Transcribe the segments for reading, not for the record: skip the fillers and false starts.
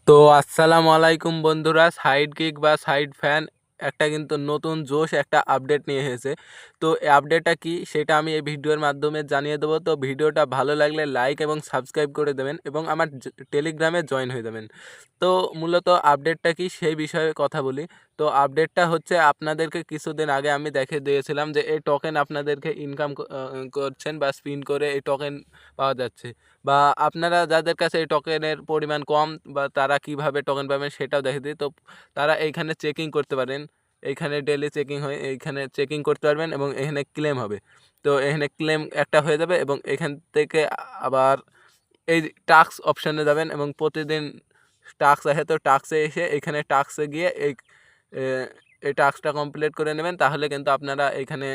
তো আসসালামু আলাইকুম বন্ধুরা, সাইড কিক বা সাইড ফ্যান একটা কিন্তু নতুন জোশ একটা আপডেট নিয়ে এসেছে। তো এই আপডেটটা কি সেটা আমি এই ভিডিওর মাধ্যমে জানিয়ে দেবো। তো ভিডিওটা ভালো লাগলে লাইক এবং সাবস্ক্রাইব করে দেবেন এবং আমার টেলিগ্রামে জয়েন হয়ে যাবেন। তো মূলত আপডেটটা কি সেই বিষয়ে কথা বলি। তো আপডেটটা হচ্ছে, আপনাদেরকে কিছুদিন আগে আমি দেখে দিয়েছিলাম যে এই টোকেন আপনাদেরকে ইনকাম করছেন বা স্পিন করে এই টোকেন পাওয়া যাচ্ছে, বা আপনারা যাদের কাছে এই টোকেনের পরিমাণ কম বা তারা কিভাবে টোকেন পাবেন সেটাও দেখে দিই। তো তারা এইখানে চেকিং করতে পারেন, এইখানে ডেলি চেকিং হয়, এইখানে চেকিং করতে পারবেন এবং এখানে ক্লেম হবে। তো এখানে ক্লেম একটা হয়ে যাবে এবং এখান থেকে আবার এই টাস্ক অপশানে যাবেন এবং প্রতিদিন টাস্ক আসে, তো টাস্কে এসে এখানে টাস্কে গিয়ে এ, এই টাস্কটা কমপ্লিট করে নেবেন, তাহলে কিন্তু আপনারা এখানে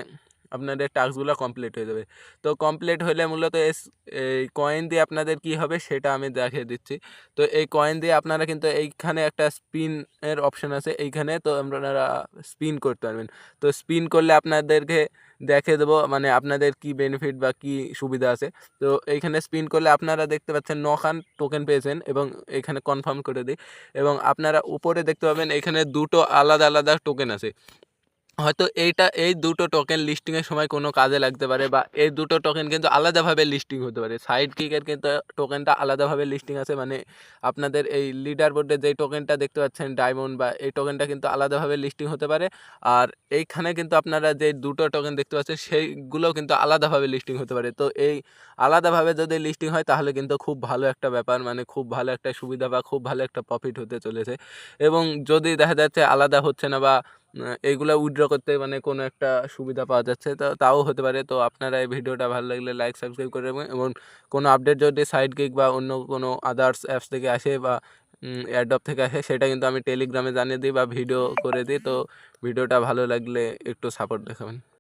আপনাদের টাস্কগুলো কমপ্লিট হয়ে যাবে। তো কমপ্লিট হলে মূলত এই কয়েন দিয়ে আপনাদের কি হবে সেটা আমি দেখিয়ে দিচ্ছি। তো এই কয়েন দিয়ে আপনারা কিন্তু এইখানে একটা স্পিনের অপশান আছে, এইখানে তো আপনারা স্পিন করতে পারবেন। তো স্পিন করলে আপনাদেরকে দেখে দেবো মানে আপনাদের কি বেনিফিট বা কি সুবিধা আছে। তো এইখানে স্পিন করলে আপনারা দেখতে পাচ্ছেন 9খান টোকেন পেয়েছেন এবং এখানে কনফার্ম করে দিই, এবং আপনারা উপরে দেখতে পাবেন এখানে দুটো আলাদা আলাদা টোকেন আছে। হয়তো এই দুটো টোকেন লিস্টিংয়ের সময় কোনো কাজে লাগতে পারে, বা এই দুটো টোকেন কিন্তু আলাদাভাবে লিস্টিং হতে পারে। সাইড কিকের কিন্তু টোকেনটা আলাদাভাবে লিস্টিং আছে, মানে আপনাদের এই লিডার বোর্ডে যেই টোকেনটা দেখতে পাচ্ছেন ডায়মন্ড, বা এই টোকেনটা কিন্তু আলাদাভাবে লিস্টিং হতে পারে। আর এইখানে কিন্তু আপনারা যে দুটো টোকেন দেখতে পাচ্ছেন সেইগুলোও কিন্তু আলাদাভাবে লিস্টিং হতে পারে। তো এই আলাদাভাবে যদি লিস্টিং হয় তাহলে কিন্তু খুব ভালো একটা ব্যাপার, মানে খুব ভালো একটা সুবিধা বা খুব ভালো একটা প্রফিট হতে চলেছে। এবং যদি দেখা যাচ্ছে আলাদা হচ্ছে না বা এইগুলা উইথড্র করতে মানে কোনো একটা সুবিধা পাওয়া যাচ্ছে, তো তাও হতে পারে। তো আপনারা এই ভিডিওটা ভালো লাগলে লাইক সাবস্ক্রাইব করে দেবেন, এবং কোনো আপডেট যদি সাইড কিক বা অন্য কোনো আদার্স অ্যাপস থেকে আসে বা এয়ারড্রপ থেকে আসে সেটা কিন্তু আমি টেলিগ্রামে জানিয়ে দিই বা ভিডিও করে দিই। তো ভিডিওটা ভালো লাগলে একটু সাপোর্ট দেখাবেন।